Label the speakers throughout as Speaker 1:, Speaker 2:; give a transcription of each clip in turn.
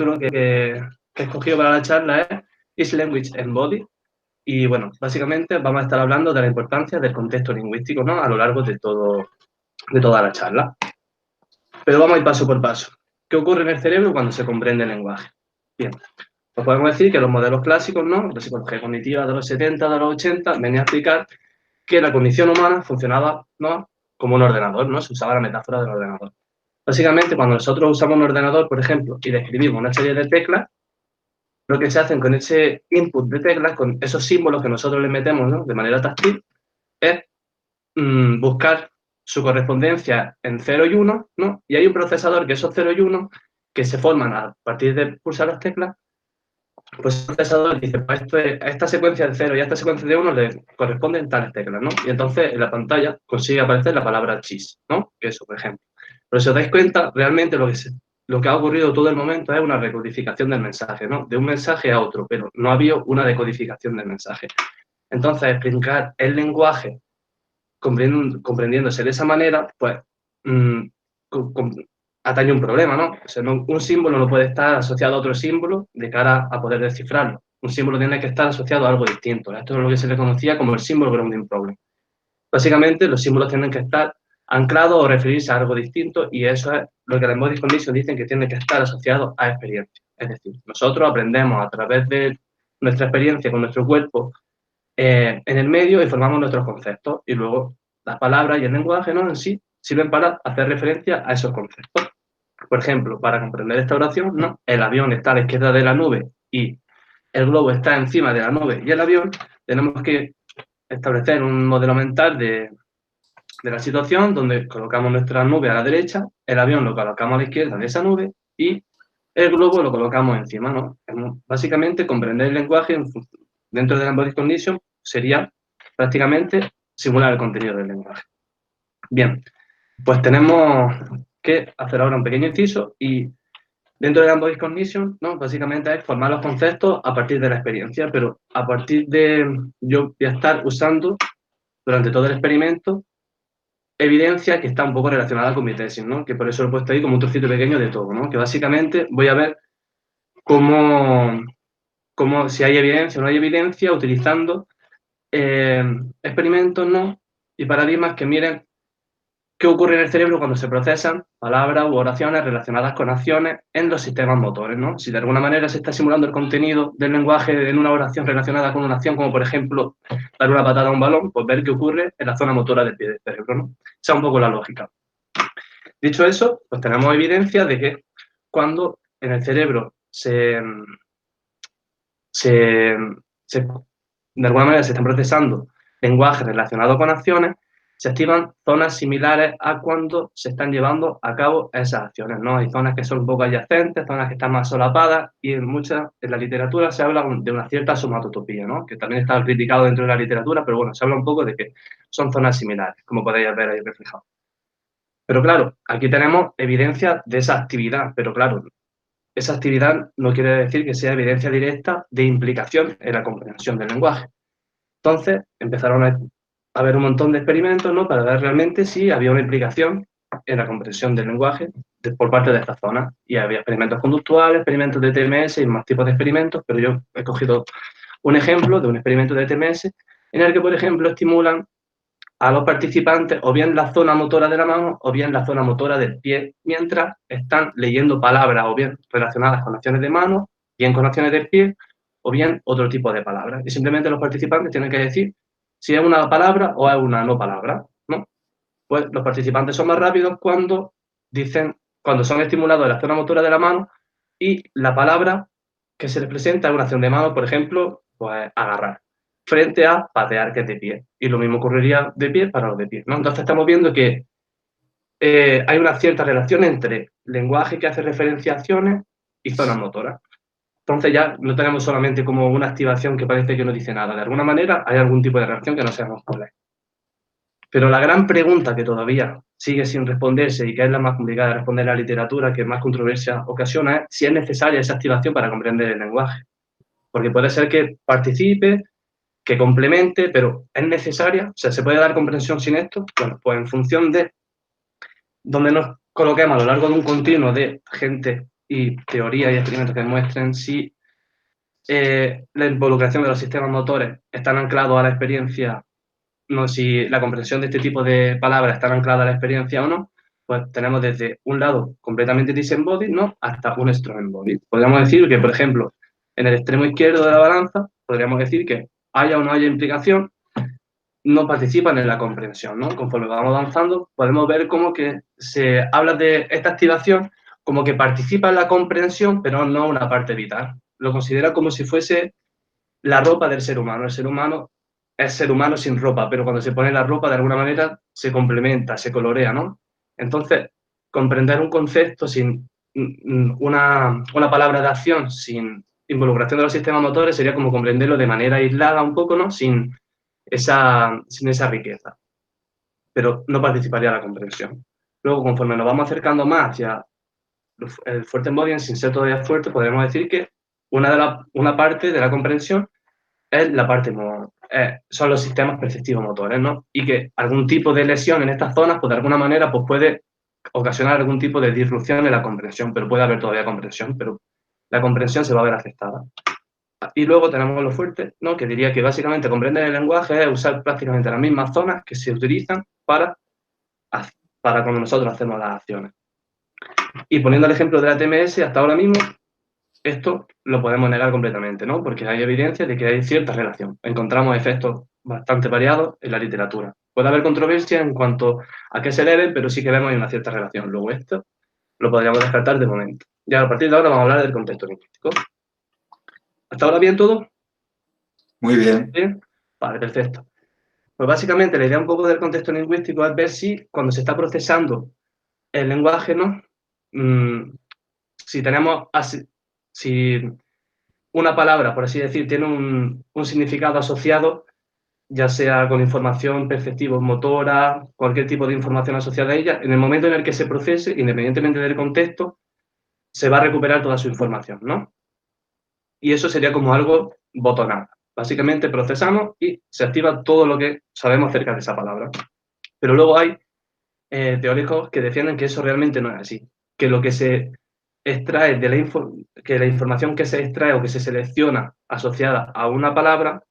Speaker 1: título que he escogido para la charla es Is Language Embodied? Y bueno, básicamente vamos a estar hablando de la importancia del contexto lingüístico, ¿no?, a lo largo de toda la charla. Pero vamos a ir paso por paso. ¿Qué ocurre en el cerebro cuando se comprende el lenguaje? Bien, pues podemos decir que los modelos clásicos, ¿no?, de psicología cognitiva de los 70, de los 80, venían a explicar que la cognición humana funcionaba, ¿no?, como un ordenador, ¿no? Se usaba la metáfora del ordenador. Básicamente, cuando nosotros usamos un ordenador, por ejemplo, y describimos una serie de teclas, lo que se hacen con ese input de teclas, con esos símbolos que nosotros le metemos, ¿no?, de manera táctil, es buscar su correspondencia en 0 y 1, ¿no? Y hay un procesador que esos 0 y 1, que se forman a partir de pulsar las teclas, pues el procesador dice, pues a esta secuencia de 0 y a esta secuencia de 1 le corresponden tales teclas, ¿no? Y entonces en la pantalla consigue aparecer la palabra cheese, ¿no? Que eso, por ejemplo. Pero si os dais cuenta, realmente lo que ha ocurrido todo el momento es una recodificación del mensaje, ¿no? De un mensaje a otro, pero no ha habido una decodificación del mensaje. Entonces, explicar el lenguaje comprendiéndose de esa manera, pues atañe un problema, ¿no? O sea, un símbolo no puede estar asociado a otro símbolo de cara a poder descifrarlo. Un símbolo tiene que estar asociado a algo distinto. Esto es lo que se le conocía como el símbolo grounding problem. Básicamente, los símbolos tienen que estar anclados o referirse a algo distinto, y eso es lo que las embodied conditions dicen, que tiene que estar asociado a experiencia. Es decir, nosotros aprendemos a través de nuestra experiencia con nuestro cuerpo en el medio, y formamos nuestros conceptos, y luego las palabras y el lenguaje, ¿no?, en sí sirven para hacer referencia a esos conceptos. Por ejemplo, para comprender esta oración, ¿no?, el avión está a la izquierda de la nube y el globo está encima de la nube y el avión, tenemos que establecer un modelo mental de la situación donde colocamos nuestra nube a la derecha, el avión lo colocamos a la izquierda de esa nube y el globo lo colocamos encima, ¿no? Básicamente, comprender el lenguaje dentro de la embodied condition sería prácticamente simular el contenido del lenguaje. Bien, pues tenemos que hacer ahora un pequeño inciso, y dentro de la embodied condition, ¿no?, básicamente es formar los conceptos a partir de la experiencia, pero a partir de, yo voy a estar usando durante todo el experimento evidencia que está un poco relacionada con mi tesis, ¿no?, que por eso lo he puesto ahí como un trocito pequeño de todo, ¿no?, que básicamente voy a ver cómo si hay evidencia o no hay evidencia, utilizando experimentos, ¿no?, y paradigmas que miren qué ocurre en el cerebro cuando se procesan palabras u oraciones relacionadas con acciones en los sistemas motores, ¿no? Si de alguna manera se está simulando el contenido del lenguaje en una oración relacionada con una acción, como por ejemplo dar una patada a un balón, pues ver qué ocurre en la zona motora del pie del cerebro, ¿no? Esa es un poco la lógica. Dicho eso, pues tenemos evidencia de que cuando en el cerebro de alguna manera se están procesando lenguajes relacionados con acciones, se activan zonas similares a cuando se están llevando a cabo esas acciones, ¿no? Hay zonas que son un poco adyacentes, zonas que están más solapadas, y en la literatura se habla de una cierta somatotopía, ¿no?, que también está criticado dentro de la literatura, pero bueno, se habla un poco de que son zonas similares, como podéis ver ahí reflejado. Pero claro, aquí tenemos evidencia de esa actividad, pero claro, esa actividad no quiere decir que sea evidencia directa de implicación en la comprensión del lenguaje. Entonces, empezaron a haber un montón de experimentos, ¿no?, para ver realmente si había una implicación en la comprensión del lenguaje por parte de esta zona. Y había experimentos conductuales, experimentos de TMS y más tipos de experimentos, pero yo he cogido un ejemplo de un experimento de TMS en el que, por ejemplo, estimulan a los participantes o bien la zona motora de la mano o bien la zona motora del pie, mientras están leyendo palabras o bien relacionadas con acciones de mano, bien con acciones del pie, o bien otro tipo de palabras. Y simplemente los participantes tienen que decir si es una palabra o es una no palabra, ¿no? Pues los participantes son más rápidos cuando son estimulados en la zona motora de la mano y la palabra que se les presenta es una acción de mano, por ejemplo, pues agarrar, frente a patear, que es de pie. Y lo mismo ocurriría de pie para los de pie, ¿no? Entonces estamos viendo que hay una cierta relación entre lenguaje que hace referencia a acciones y zonas motoras. Entonces ya no tenemos solamente como una activación que parece que no dice nada. De alguna manera hay algún tipo de reacción que no sabemos cuál es. Pero la gran pregunta que todavía sigue sin responderse, y que es la más complicada de responder en la literatura, que más controversia ocasiona, es si es necesaria esa activación para comprender el lenguaje. Porque puede ser que participe, que complemente, pero ¿es necesaria? O sea, ¿se puede dar comprensión sin esto? Bueno, pues en función de donde nos coloquemos a lo largo de un continuo de gente y teorías y experimentos que demuestren si la involucración de los sistemas motores están anclados a la experiencia, no si la comprensión de este tipo de palabras están ancladas a la experiencia o no, pues tenemos desde un lado completamente disembodied, ¿no?, hasta un strong embodied. Podríamos decir que, por ejemplo, en el extremo izquierdo de la balanza, podríamos decir que haya o no haya implicación, no participan en la comprensión, ¿no? Conforme vamos avanzando, podemos ver cómo que se habla de esta activación como que participa en la comprensión, pero no una parte vital. Lo considera como si fuese la ropa del ser humano. El ser humano es ser humano sin ropa, pero cuando se pone la ropa, de alguna manera, se complementa, se colorea, ¿no? Entonces, comprender un concepto sin una palabra de acción, sin involucración de los sistemas motores, sería como comprenderlo de manera aislada un poco, ¿no? Sin esa riqueza, pero no participaría en la comprensión. Luego, conforme nos vamos acercando más hacia el fuerte embodiment, sin ser todavía fuerte, podríamos decir que una parte de la comprensión es la parte, son los sistemas perceptivos motores, ¿no? Y que algún tipo de lesión en estas zonas, pues de alguna manera, pues puede ocasionar algún tipo de disrupción en la comprensión, pero puede haber todavía comprensión, pero la comprensión se va a ver afectada. Y luego tenemos lo fuerte, ¿no?, que diría que básicamente comprender el lenguaje es usar prácticamente las mismas zonas que se utilizan para cuando nosotros hacemos las acciones. Y poniendo el ejemplo de la TMS, hasta ahora mismo, esto lo podemos negar completamente, ¿no?, porque hay evidencia de que hay cierta relación. Encontramos efectos bastante variados en la literatura. Puede haber controversia en cuanto a qué se debe, pero sí que vemos una cierta relación. Luego esto lo podríamos descartar de momento. Ya a partir de ahora vamos a hablar del contexto lingüístico. ¿Hasta ahora bien todo?
Speaker 2: Muy bien.
Speaker 1: ¿Bien? Vale, perfecto. Pues básicamente la idea un poco del contexto lingüístico es ver si cuando se está procesando el lenguaje, ¿no?, si tenemos si una palabra, por así decir, tiene un significado asociado, ya sea con información perceptiva, motora, cualquier tipo de información asociada a ella, en el momento en el que se procese, independientemente del contexto, se va a recuperar toda su información, ¿no? Y eso sería como algo bottom-up. Básicamente procesamos y se activa todo lo que sabemos acerca de esa palabra. Pero luego hay teóricos que defienden que eso realmente no es así, que lo que se extrae de que la información que se extrae o que se selecciona asociada a una palabra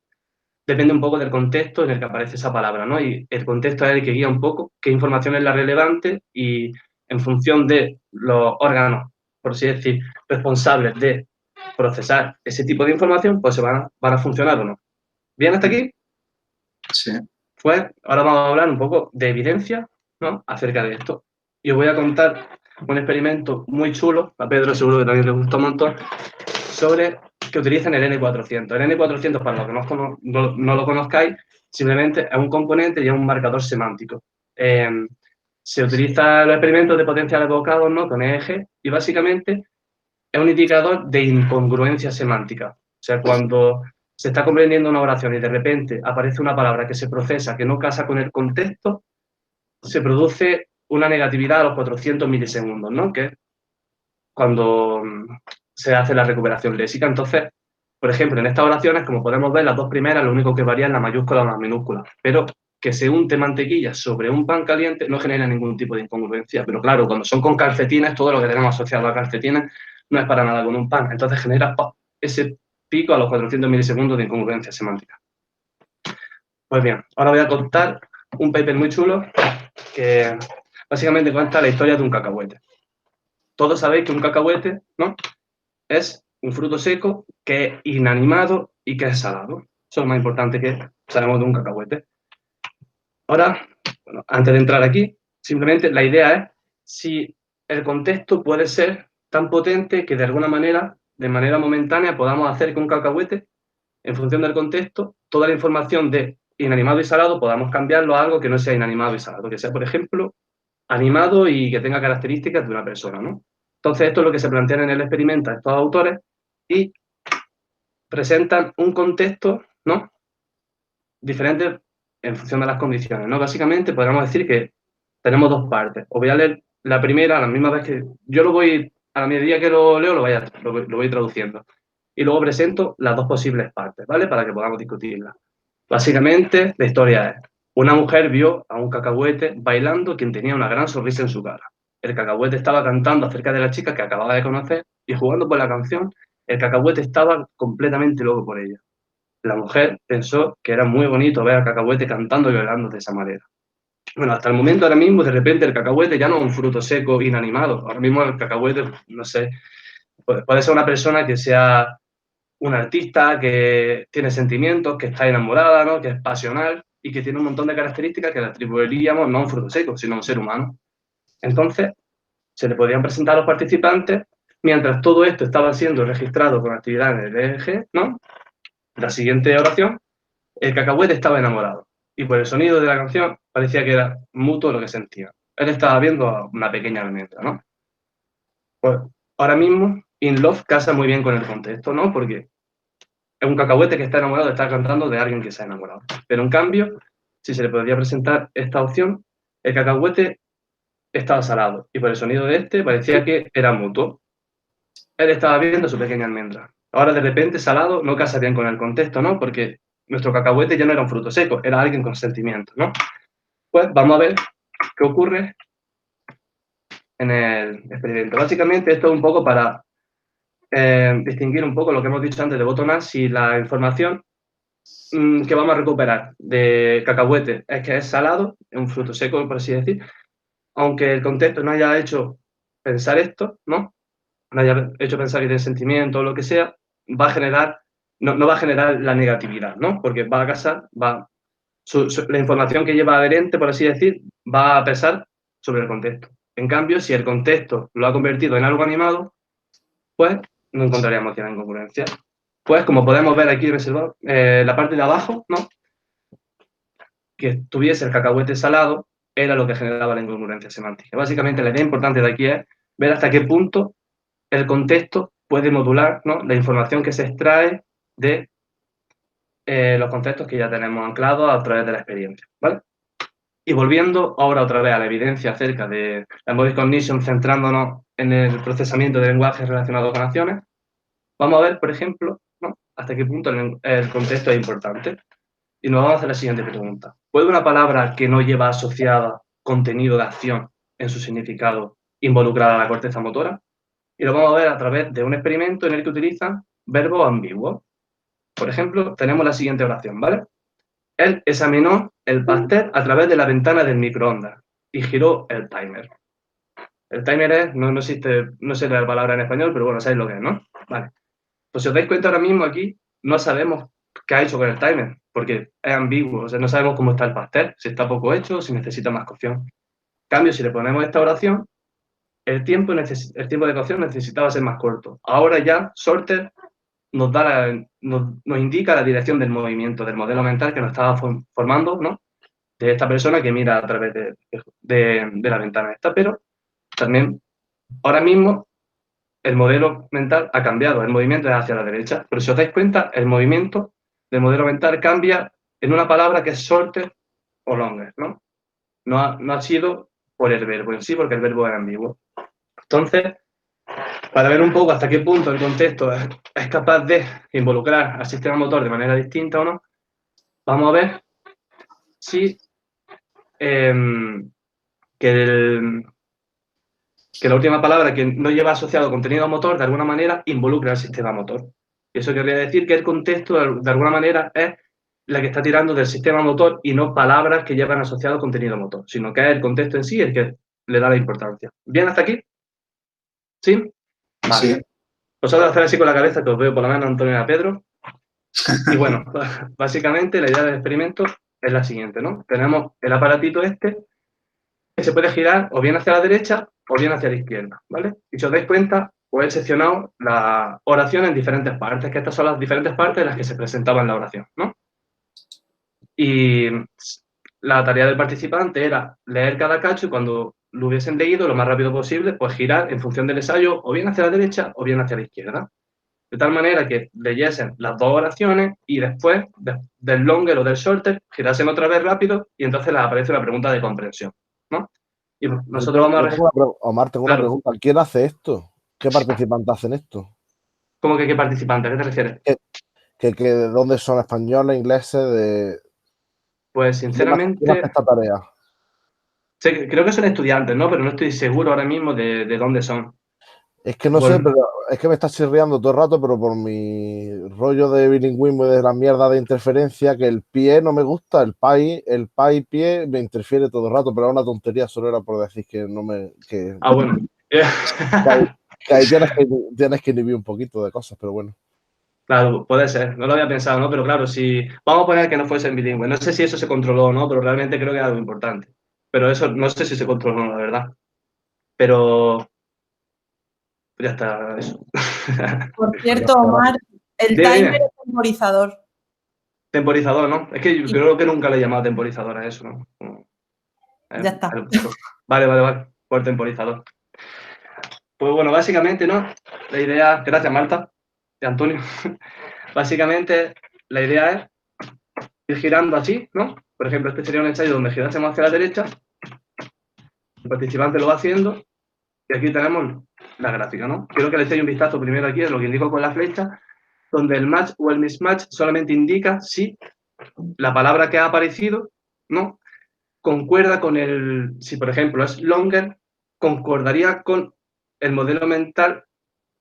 Speaker 1: depende un poco del contexto en el que aparece esa palabra, ¿no? Y el contexto es el que guía un poco qué información es la relevante y en función de los órganos, por así decir, responsables de procesar ese tipo de información, pues van a funcionar o no. ¿Bien hasta aquí?
Speaker 2: Sí.
Speaker 1: Pues ahora vamos a hablar un poco de evidencia, ¿no?, acerca de esto. Y os voy a contar un experimento muy chulo, a Pedro seguro que también le gustó un montón, sobre que utilizan el N400. El N400, para los que no lo conozcáis, simplemente es un componente y es un marcador semántico. Se utiliza los experimentos de potenciales evocados, ¿no?, con EEG, y básicamente es un indicador de incongruencia semántica. O sea, cuando se está comprendiendo una oración y de repente aparece una palabra que se procesa que no casa con el contexto, se produce una negatividad a los 400 milisegundos, ¿no?, que es cuando se hace la recuperación léxica. Entonces, por ejemplo, en estas oraciones, como podemos ver, las dos primeras, lo único que varía es la mayúscula o la minúscula, pero que se unte mantequilla sobre un pan caliente no genera ningún tipo de incongruencia. Pero claro, cuando son con calcetines, todo lo que tenemos asociado a calcetines no es para nada con un pan. Entonces genera ese pico a los 400 milisegundos de incongruencia semántica. Pues bien, ahora voy a contar un paper muy chulo que básicamente cuenta la historia de un cacahuete. Todos sabéis que un cacahuete, ¿no?, es un fruto seco que es inanimado y que es salado. Eso es lo más importante que sabemos de un cacahuete. Ahora, bueno, antes de entrar aquí, simplemente la idea es si el contexto puede ser tan potente que de alguna manera, de manera momentánea, podamos hacer que un cacahuete, en función del contexto, toda la información de inanimado y salado podamos cambiarlo a algo que no sea inanimado y salado, que sea, por ejemplo, animado y que tenga características de una persona, ¿no? Entonces, esto es lo que se plantea en el experimento a estos autores y presentan un contexto, ¿no?, diferente en función de las condiciones, ¿no? Básicamente, podríamos decir que tenemos dos partes. Os voy a leer la primera a la misma vez que yo a la medida que lo leo, lo voy traduciendo. Y luego presento las dos posibles partes, ¿vale?, para que podamos discutirlas. Básicamente, la historia es: una mujer vio a un cacahuete bailando quien tenía una gran sonrisa en su cara. el cacahuete estaba cantando acerca de la chica que acababa de conocer y jugando por la canción, el cacahuete estaba completamente loco por ella. La mujer pensó que era muy bonito ver al cacahuete cantando y bailando de esa manera. Bueno, hasta el momento, ahora mismo, de repente el cacahuete ya no es un fruto seco, inanimado. Ahora mismo el cacahuete, no sé, puede ser una persona que sea un artista, que tiene sentimientos, que está enamorada, ¿no? Que es pasional y que tiene un montón de características que le atribuiríamos no a un fruto seco, sino a un ser humano. Entonces, se le podían presentar a los participantes mientras todo esto estaba siendo registrado con actividad en el EEG, ¿no? La siguiente oración, el cacahuete estaba enamorado y por el sonido de la canción parecía que era mutuo lo que sentía. Él estaba viendo a una pequeña almendra, ¿no? Pues ahora mismo, In Love casa muy bien con el contexto, ¿no? Porque es un cacahuete que está enamorado de estar cantando de alguien que se ha enamorado. Pero en cambio, si se le podría presentar esta opción, el cacahuete estaba salado y por el sonido de este parecía que era mutuo. Él estaba viendo su pequeña almendra. Ahora de repente salado no casa bien con el contexto, ¿no? Porque nuestro cacahuete ya no era un fruto seco, era alguien con sentimientos, ¿no? Pues vamos a ver qué ocurre en el experimento. Básicamente esto es un poco para distinguir un poco lo que hemos dicho antes de botonas, si la información que vamos a recuperar de cacahuete es que es salado, es un fruto seco, por así decir, aunque el contexto no haya hecho pensar esto, ¿no? No haya hecho pensar que tiene sentimiento o lo que sea, va a generar, no va a generar la negatividad, ¿no? Porque va a casar, la información que lleva adherente, por así decir, va a pesar sobre el contexto. En cambio, si el contexto lo ha convertido en algo animado, pues no encontraríamos cierta incongruencia. Pues como podemos ver aquí reservado, la parte de abajo, ¿no? Que tuviese el cacahuete salado era lo que generaba la incongruencia semántica. Básicamente la idea importante de aquí es ver hasta qué punto el contexto puede modular, ¿no? La información que se extrae de los conceptos que ya tenemos anclados a través de la experiencia, ¿vale? Y volviendo ahora otra vez a la evidencia acerca de la embodied cognition, centrándonos en el procesamiento de lenguaje relacionado con acciones, vamos a ver, por ejemplo, ¿no? Hasta qué punto el contexto es importante. Y nos vamos a hacer la siguiente pregunta. ¿Puede una palabra que no lleva asociada contenido de acción en su significado involucrar a la corteza motora? Y lo vamos a ver a través de un experimento en el que utilizan verbos ambiguos. Por ejemplo, tenemos la siguiente oración, ¿vale? Él examinó el pastel a través de la ventana del microondas y giró el timer. El timer es, no existe, no sé la palabra en español, pero bueno, sabéis lo que es, ¿no? Vale. Pues si os dais cuenta ahora mismo aquí, no sabemos qué ha hecho con el timer, porque es ambiguo, o sea, no sabemos cómo está el pastel, si está poco hecho o si necesita más cocción. En cambio, si le ponemos esta oración, el tiempo de cocción necesitaba ser más corto. Ahora ya Sorter nos indica la dirección del movimiento, del modelo mental que nos estaba formando, ¿no? De esta persona que mira a través de la ventana esta, pero también ahora mismo el modelo mental ha cambiado, el movimiento es hacia la derecha, pero si os dais cuenta, el movimiento del modelo mental cambia en una palabra que es shorter o longer, ¿no? No ha sido por el verbo en sí, porque el verbo es ambiguo. Entonces, para ver un poco hasta qué punto el contexto es capaz de involucrar al sistema motor de manera distinta o no, vamos a ver si que la última palabra que no lleva asociado contenido motor, de alguna manera, involucra al sistema motor. Y eso querría decir que el contexto, de alguna manera, es la que está tirando del sistema motor y no palabras que llevan asociado contenido motor, sino que es el contexto en sí el que le da la importancia. ¿Bien hasta aquí? ¿Sí? Vale.
Speaker 2: Sí.
Speaker 1: Vosotros hacer así con la cabeza, que os veo por lo menos Antonio y a Pedro. Y bueno, básicamente la idea del experimento es la siguiente, ¿no? Tenemos el aparatito este que se puede girar o bien hacia la derecha o bien hacia la izquierda, ¿vale? Y si os dais cuenta, os he seccionado la oración en diferentes partes, que estas son las diferentes partes en las que se presentaba en la oración, ¿no? Y la tarea del participante era leer cada cacho y cuando lo hubiesen leído lo más rápido posible, pues girar en función del ensayo o bien hacia la derecha o bien hacia la izquierda. De tal manera que leyesen las dos oraciones y después del longer o del shorter girasen otra vez rápido y entonces les aparece una pregunta de comprensión, ¿no? Y nosotros vamos a...
Speaker 3: Omar, tengo una
Speaker 1: Claro.
Speaker 3: pregunta. ¿Quién hace esto? ¿Qué participantes hacen esto?
Speaker 1: ¿Cómo que qué participante? ¿A qué te refieres?
Speaker 3: ¿De dónde son? ¿Españoles, ingleses?
Speaker 1: Pues
Speaker 3: ¿Quién hace
Speaker 1: sinceramente,
Speaker 3: esta tarea?
Speaker 1: Creo que son estudiantes, ¿no? Pero no estoy seguro ahora mismo de dónde son.
Speaker 3: Es que no
Speaker 1: Bueno.
Speaker 3: sé, pero es que me estás chirriando todo el rato, pero por mi rollo de bilingüismo y de la mierda de interferencia, que el pie no me gusta, el pai pie me interfiere todo el rato, pero es una tontería, solo era por decir que no me.
Speaker 1: Bueno.
Speaker 3: Que ahí tienes que inhibir un poquito de cosas, pero bueno.
Speaker 1: Claro, puede ser, no lo había pensado, ¿no? Pero claro, si vamos a poner que no fuesen bilingües, no sé si eso se controló o no, pero realmente creo que es algo importante. Pero eso no sé si se controló o no, la verdad. Pero ya está eso.
Speaker 4: Por cierto, Omar, el
Speaker 1: Dime,
Speaker 4: timer
Speaker 1: dime.
Speaker 4: es temporizador.
Speaker 1: Temporizador, ¿no? Es que yo
Speaker 4: Sí.
Speaker 1: creo que nunca le he llamado temporizador a eso, ¿no?
Speaker 4: Ya está.
Speaker 1: Vale, por temporizador. Pues bueno, básicamente, ¿no? La idea, gracias Marta y Antonio, básicamente la idea es ir girando así, ¿no? Por ejemplo, este sería un ensayo donde girásemos hacia la derecha, el participante lo va haciendo y aquí tenemos la gráfica, ¿no? Quiero que le echéis un vistazo primero aquí a lo que indico con la flecha, donde el match o el mismatch solamente indica si la palabra que ha aparecido, ¿no? Concuerda con si por ejemplo es longer, concordaría con el modelo mental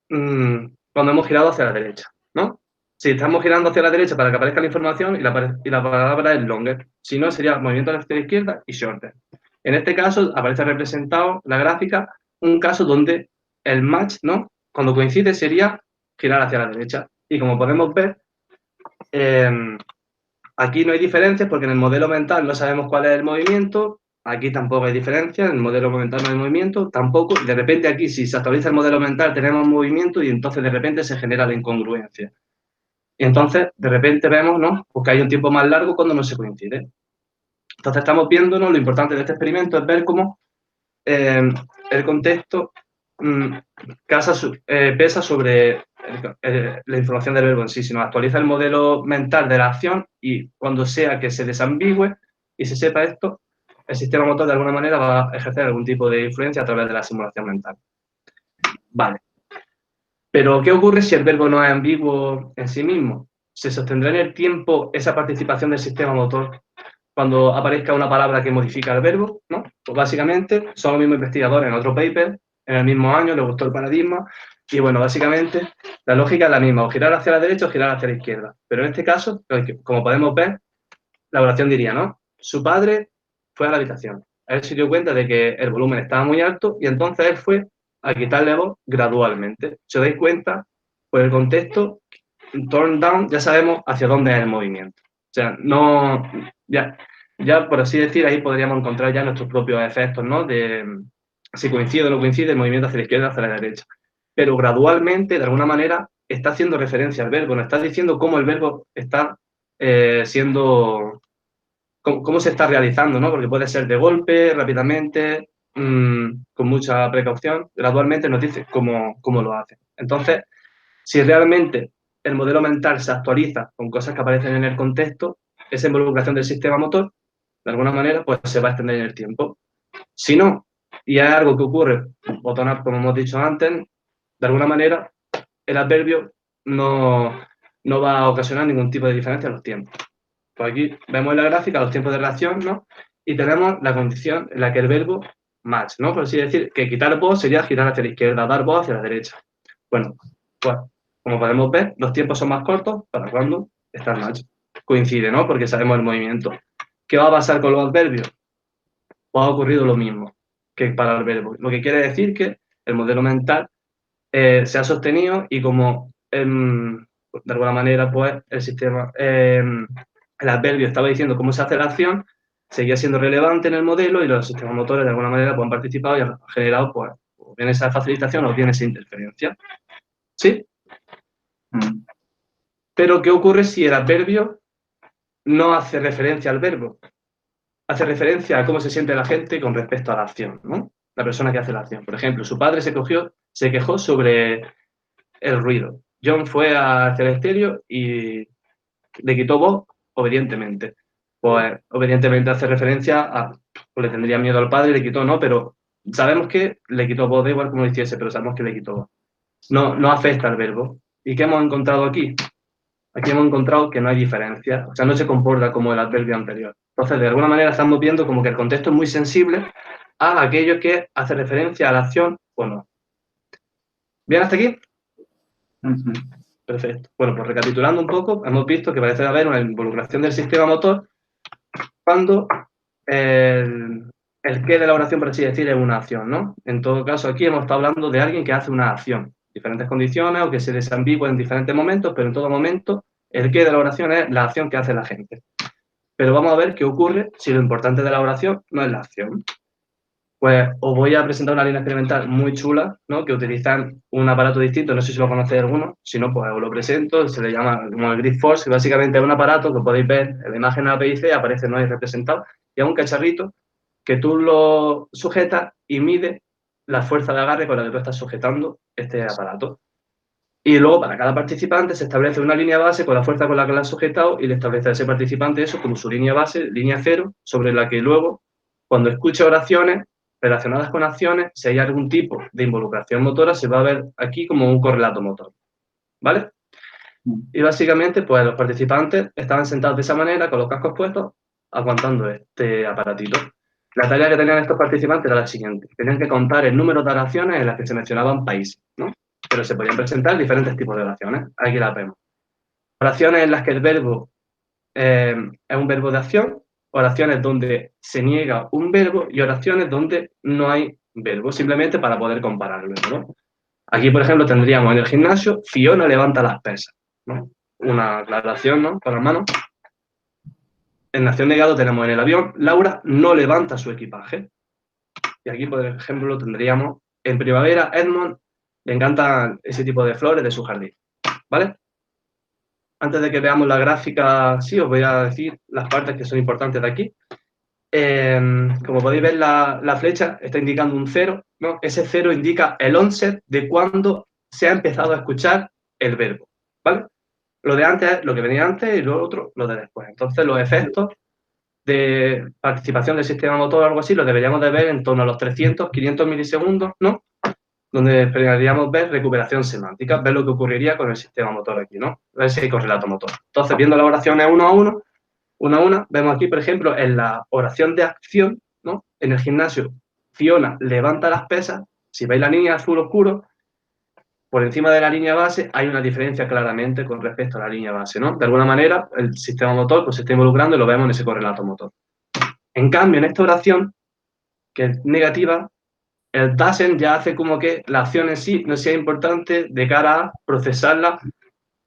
Speaker 1: cuando hemos girado hacia la derecha, ¿no? Si estamos girando hacia la derecha para que aparezca la información y la palabra es longer, si no sería movimiento hacia la izquierda y shorter. En este caso aparece representado la gráfica un caso donde el match, ¿no? Cuando coincide sería girar hacia la derecha. Y como podemos ver, aquí no hay diferencias porque en el modelo mental no sabemos cuál es el movimiento, aquí tampoco hay diferencia, en el modelo mental no hay movimiento, tampoco, de repente aquí si se actualiza el modelo mental tenemos movimiento y entonces de repente se genera la incongruencia. Y entonces de repente vemos, ¿no? Porque hay un tiempo más largo cuando no se coincide. Entonces estamos viéndonos, lo importante de este experimento es ver cómo el contexto pesa sobre la información del verbo en sí, sino actualiza el modelo mental de la acción y cuando sea que se desambigüe y se sepa esto, el sistema motor de alguna manera va a ejercer algún tipo de influencia a través de la simulación mental. Vale. Pero, ¿qué ocurre si el verbo no es ambiguo en sí mismo? ¿Se sostendrá en el tiempo esa participación del sistema motor cuando aparezca una palabra que modifica el verbo? ¿No? Pues básicamente son los mismos investigadores en otro paper, en el mismo año, les gustó el paradigma, y bueno, básicamente la lógica es la misma, o girar hacia la derecha o girar hacia la izquierda. Pero en este caso, como podemos ver, la oración diría, ¿no? Su padre fue a la habitación. Él se dio cuenta de que el volumen estaba muy alto y entonces él fue a quitarle voz gradualmente. Si os dais cuenta, por el contexto, turn down, ya sabemos hacia dónde es el movimiento. O sea, no, ya por así decir, ahí podríamos encontrar ya nuestros propios efectos, ¿no? De si coincide o no coincide el movimiento hacia la izquierda o hacia la derecha. Pero gradualmente, de alguna manera, está haciendo referencia al verbo, nos está diciendo cómo el verbo está siendo, cómo se está realizando, ¿no? Porque puede ser de golpe, rápidamente, con mucha precaución, gradualmente nos dice cómo lo hace. Entonces, si realmente el modelo mental se actualiza con cosas que aparecen en el contexto, esa involucración del sistema motor, de alguna manera, pues se va a extender en el tiempo. Si no, y es algo que ocurre, botón-up, como hemos dicho antes, de alguna manera, el adverbio no va a ocasionar ningún tipo de diferencia en los tiempos. Pues aquí vemos en la gráfica los tiempos de reacción, ¿no? Y tenemos la condición en la que el verbo match, ¿no? Por así decir, que quitar voz sería girar hacia la izquierda, dar voz hacia la derecha. Bueno, pues como podemos ver, los tiempos son más cortos para cuando está el match. Coincide, ¿no? Porque sabemos el movimiento. ¿Qué va a pasar con los adverbios? Pues ha ocurrido lo mismo que para el verbo. Lo que quiere decir que el modelo mental se ha sostenido y como de alguna manera pues el sistema, el adverbio estaba diciendo cómo se hace la acción, seguía siendo relevante en el modelo y los sistemas motores de alguna manera pues, han participado y han generado pues o bien esa facilitación o bien esa interferencia. ¿Sí? Pero ¿qué ocurre si el adverbio no hace referencia al verbo? Hace referencia a cómo se siente la gente con respecto a la acción, ¿no? La persona que hace la acción. Por ejemplo, su padre se quejó sobre el ruido. John fue hacia el estéreo y le quitó voz obedientemente. Pues obedientemente hace referencia a, pues le tendría miedo al padre y le quitó, no, pero sabemos que le quitó voz, da igual como lo hiciese, pero sabemos que le quitó voz. No afecta al verbo. ¿Y qué hemos encontrado aquí? Aquí hemos encontrado que no hay diferencia, o sea, no se comporta como el adverbio anterior. Entonces, de alguna manera estamos viendo como que el contexto es muy sensible a aquello que hace referencia a la acción o no. ¿Bien hasta aquí? Perfecto. Bueno, pues recapitulando un poco, hemos visto que parece haber una involucración del sistema motor cuando el qué de la oración, por así decir, es una acción, ¿no? En todo caso, aquí hemos estado hablando de alguien que hace una acción, diferentes condiciones o que se desambigua en diferentes momentos, pero en todo momento el qué de la oración es la acción que hace la gente. Pero vamos a ver qué ocurre si lo importante de la oración no es la acción. Pues os voy a presentar una línea experimental muy chula, ¿no? Que utilizan un aparato distinto, no sé si lo conocéis alguno, si no, pues os lo presento, se le llama como el Grid Force, que básicamente es un aparato que podéis ver en la imagen API-C, aparece no hay representado, y es un cacharrito que tú lo sujetas y mide la fuerza de agarre con la que tú estás sujetando este aparato. Y luego para cada participante se establece una línea base con la fuerza con la que la has sujetado y le establece a ese participante eso como su línea base, línea cero, sobre la que luego, cuando escuche oraciones relacionadas con acciones, si hay algún tipo de involucración motora, se va a ver aquí como un correlato motor. ¿Vale? Y básicamente, pues los participantes estaban sentados de esa manera, con los cascos puestos, aguantando este aparatito. La tarea que tenían estos participantes era la siguiente. Tenían que contar el número de oraciones en las que se mencionaban países, ¿no? Pero se podían presentar diferentes tipos de oraciones. Aquí las vemos. Oraciones en las que el verbo es un verbo de acción, oraciones donde se niega un verbo y oraciones donde no hay verbo, simplemente para poder compararlo, ¿no? Aquí, por ejemplo, tendríamos en el gimnasio, Fiona levanta las pesas, ¿no? Una aclaración, ¿no? Con las manos. En acción negado tenemos en el avión, Laura no levanta su equipaje. Y aquí, por ejemplo, tendríamos en primavera, Edmond le encantan ese tipo de flores de su jardín, ¿vale? Antes de que veamos la gráfica, sí, os voy a decir las partes que son importantes de aquí. Como podéis ver, la flecha está indicando un 0, ¿no? Ese 0 indica el onset de cuando se ha empezado a escuchar el verbo, ¿vale? Lo de antes es lo que venía antes y lo otro, lo de después. Entonces, los efectos de participación del sistema motor o algo así, lo deberíamos de ver en torno a los 300, 500 milisegundos, ¿no? Donde esperaríamos ver recuperación semántica, ver lo que ocurriría con el sistema motor aquí, ¿no? Ver si hay correlato motor. Entonces, viendo las oraciones uno a una, vemos aquí, por ejemplo, en la oración de acción, ¿no? En el gimnasio, Fiona levanta las pesas, si veis la línea azul oscuro, por encima de la línea base hay una diferencia claramente con respecto a la línea base, ¿no? De alguna manera, el sistema motor pues, se está involucrando y lo vemos en ese correlato motor. En cambio, en esta oración, que es negativa, el doesn't ya hace como que la acción en sí no sea importante de cara a procesarla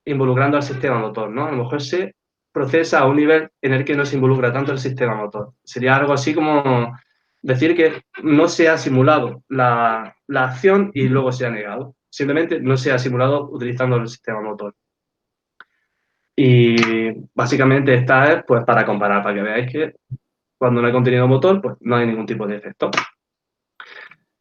Speaker 1: involucrando al sistema motor, ¿no? A lo mejor se procesa a un nivel en el que no se involucra tanto el sistema motor. Sería algo así como decir que no se ha simulado la acción y luego se ha negado. Simplemente no se ha simulado utilizando el sistema motor. Y básicamente esta es pues para comparar, para que veáis que cuando no hay contenido motor, pues no hay ningún tipo de efecto.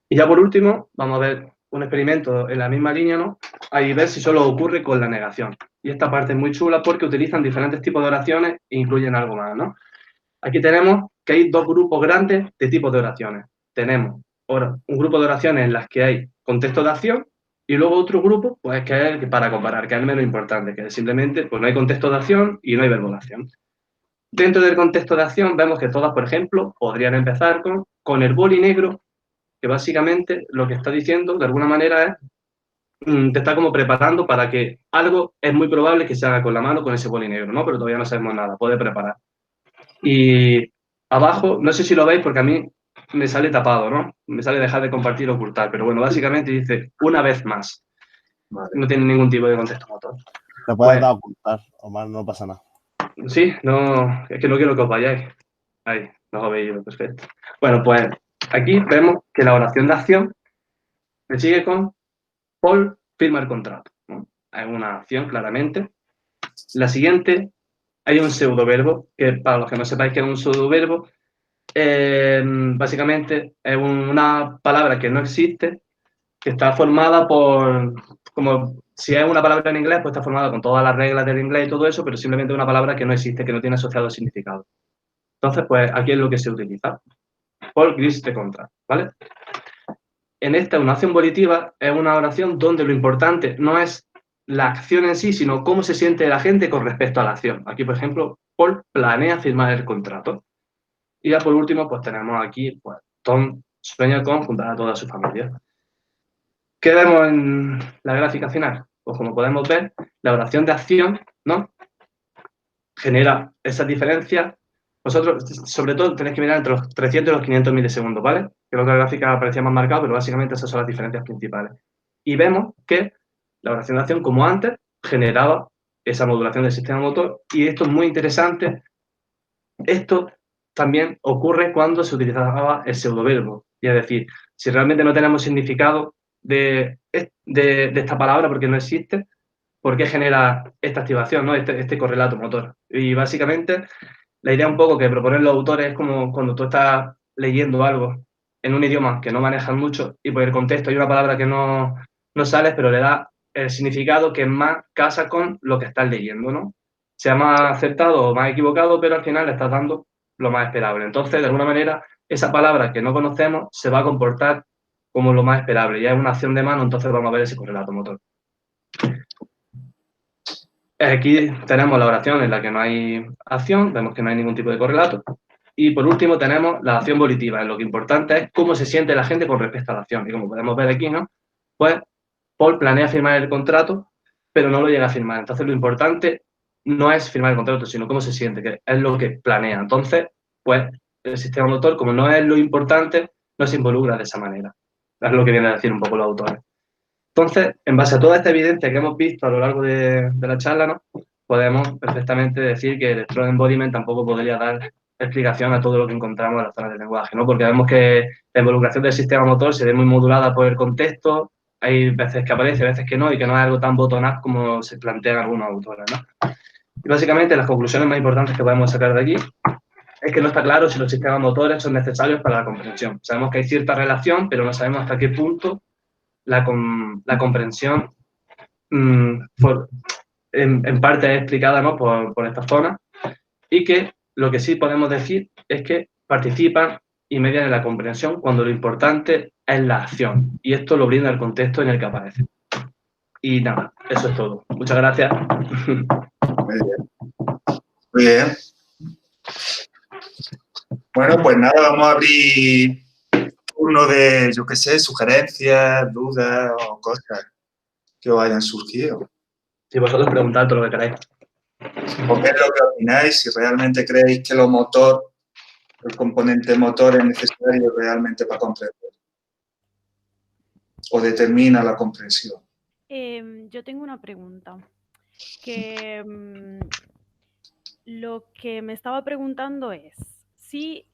Speaker 1: Y ya por último, vamos a ver un experimento en la misma línea, ¿no? Ahí ver si solo ocurre con la negación. Y esta parte es muy chula porque utilizan diferentes tipos de oraciones e incluyen algo más, ¿no? Aquí tenemos que hay dos grupos grandes de tipos de oraciones. Tenemos ahora un grupo de oraciones en las que hay contexto de acción y luego otro grupo, pues que es el que para comparar, que es el menos importante, que es simplemente, pues no hay contexto de acción y no hay verbo de acción. Dentro del contexto de acción vemos que todas, por ejemplo, podrían empezar con el boli negro, que básicamente lo que está diciendo, de alguna manera, es te está como preparando para que algo es muy probable que se haga con la mano con ese boli negro, ¿no? Pero todavía no sabemos nada, puede preparar. Y abajo, no sé si lo veis porque a mí me sale tapado, ¿no? Me sale dejar de compartir o ocultar, pero bueno, básicamente dice una vez más. Vale. No tiene ningún tipo de contexto motor.
Speaker 3: Te puedes dar a ocultar, Omar, no pasa nada.
Speaker 1: Sí, no, es que no quiero que os vayáis. Ahí, no os veis, perfecto. Bueno, pues aquí vemos que la oración de acción se sigue con Paul firma el contrato, ¿no? Hay una acción, claramente. La siguiente, hay un pseudoverbo, que para los que no sepáis que es un pseudoverbo, básicamente es una palabra que no existe, que está formada por, como si es una palabra en inglés, pues está formada con todas las reglas del inglés y todo eso, pero simplemente una palabra que no existe, que no tiene asociado significado. Entonces, pues aquí es lo que se utiliza. Paul Gris de contra, ¿vale? En esta, una acción volitiva es una oración donde lo importante no es la acción en sí, sino cómo se siente la gente con respecto a la acción. Aquí, por ejemplo, Paul planea firmar el contrato. Y ya por último, pues tenemos aquí, pues Tom sueña con juntar a toda su familia. ¿Qué vemos en la gráfica final? Pues como podemos ver, la oración de acción, ¿no?, genera esas diferencias. Vosotros, sobre todo, tenéis que mirar entre los 300 y los 500 milisegundos, ¿vale? Creo que la gráfica parecía más marcada, pero básicamente esas son las diferencias principales. Y vemos que la oración de acción, como antes, generaba esa modulación del sistema motor, y esto es muy interesante. Esto también ocurre cuando se utilizaba el pseudoverbo. Y es decir, si realmente no tenemos significado de esta palabra porque no existe, ¿por qué genera esta activación, ¿no?, este correlato motor? Y básicamente la idea un poco que proponen los autores es como cuando tú estás leyendo algo en un idioma que no manejas mucho y por el contexto hay una palabra que no sales, pero le da el significado que más casa con lo que estás leyendo, ¿no? Sea más acertado o más equivocado, pero al final le estás dando lo más esperable. Entonces, de alguna manera, esa palabra que no conocemos se va a comportar como lo más esperable. Ya es una acción de mano, entonces vamos a ver ese correlato motor. Aquí tenemos la oración en la que no hay acción, vemos que no hay ningún tipo de correlato. Y por último tenemos la acción volitiva. Lo que importante es cómo se siente la gente con respecto a la acción. Y como podemos ver aquí, ¿no?, pues Paul planea firmar el contrato, pero no lo llega a firmar. Entonces lo importante no es firmar el contrato, sino cómo se siente, que es lo que planea. Entonces, pues el sistema motor, como no es lo importante, no se involucra de esa manera. Es lo que vienen a decir un poco los autores. Entonces, en base a toda esta evidencia que hemos visto a lo largo de la charla, ¿no?, podemos perfectamente decir que el Electron Embodiment tampoco podría dar explicación a todo lo que encontramos en las zonas del lenguaje, ¿no? Porque vemos que la involucración del sistema motor se ve muy modulada por el contexto, hay veces que aparece, veces que no, y que no es algo tan bottom-up como se plantean algunos autores, ¿no? Y básicamente las conclusiones más importantes que podemos sacar de aquí es que no está claro si los sistemas motores son necesarios para la comprensión. Sabemos que hay cierta relación, pero no sabemos hasta qué punto la comprensión en parte es explicada, ¿no?, por esta zona, y que lo que sí podemos decir es que participan y median en la comprensión cuando lo importante es la acción, y esto lo brinda el contexto en el que aparece. Y nada, eso es todo. Muchas gracias.
Speaker 2: Muy bien. Muy bien. Bueno, pues nada, vamos a abrir uno de, yo qué sé, sugerencias, dudas o cosas que os hayan surgido.
Speaker 1: Si vosotros preguntad todo lo que queráis.
Speaker 2: ¿O qué es lo que opináis? Si realmente creéis que el componente motor es necesario realmente para comprender. O determina la comprensión.
Speaker 5: Yo tengo una pregunta. Que lo que me estaba preguntando es si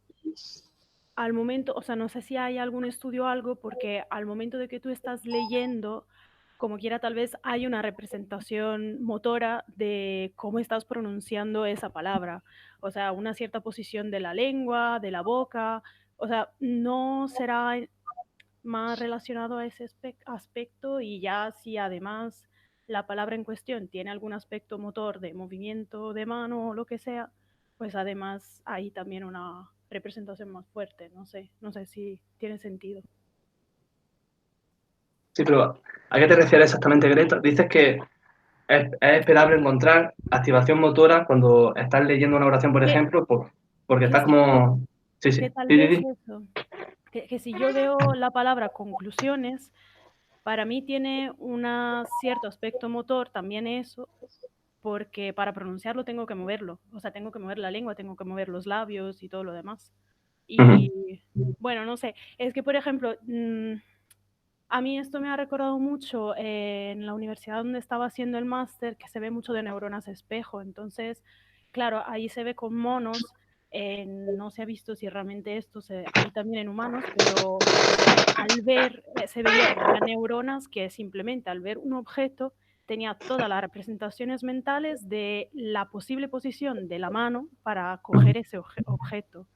Speaker 5: al momento, o sea, no sé si hay algún estudio o algo, porque al momento de que tú estás leyendo, como quiera, tal vez hay una representación motora de cómo estás pronunciando esa palabra. O sea, una cierta posición de la lengua, de la boca. O sea, no será más relacionado a ese aspecto, y ya si además la palabra en cuestión tiene algún aspecto motor de movimiento de mano o lo que sea, pues además hay también una representación más fuerte. No sé si tiene sentido.
Speaker 1: Sí, pero ¿a qué te refieres exactamente, Greta? Dices que es esperable encontrar activación motora cuando estás leyendo una oración, por ejemplo, porque estás como... Sí, sí.
Speaker 5: Que tal vez eso, que si yo veo la palabra conclusiones, para mí tiene un cierto aspecto motor también eso, porque para pronunciarlo tengo que moverlo. O sea, tengo que mover la lengua, tengo que mover los labios y todo lo demás. Y bueno, no sé, es que por ejemplo, a mí esto me ha recordado mucho en la universidad donde estaba haciendo el máster, que se ve mucho de neuronas espejo. Entonces, claro, ahí se ve con monos. No se ha visto si realmente esto hay también en humanos, pero al ver, se veía que había neuronas que simplemente al ver un objeto tenía todas las representaciones mentales de la posible posición de la mano para coger ese objeto.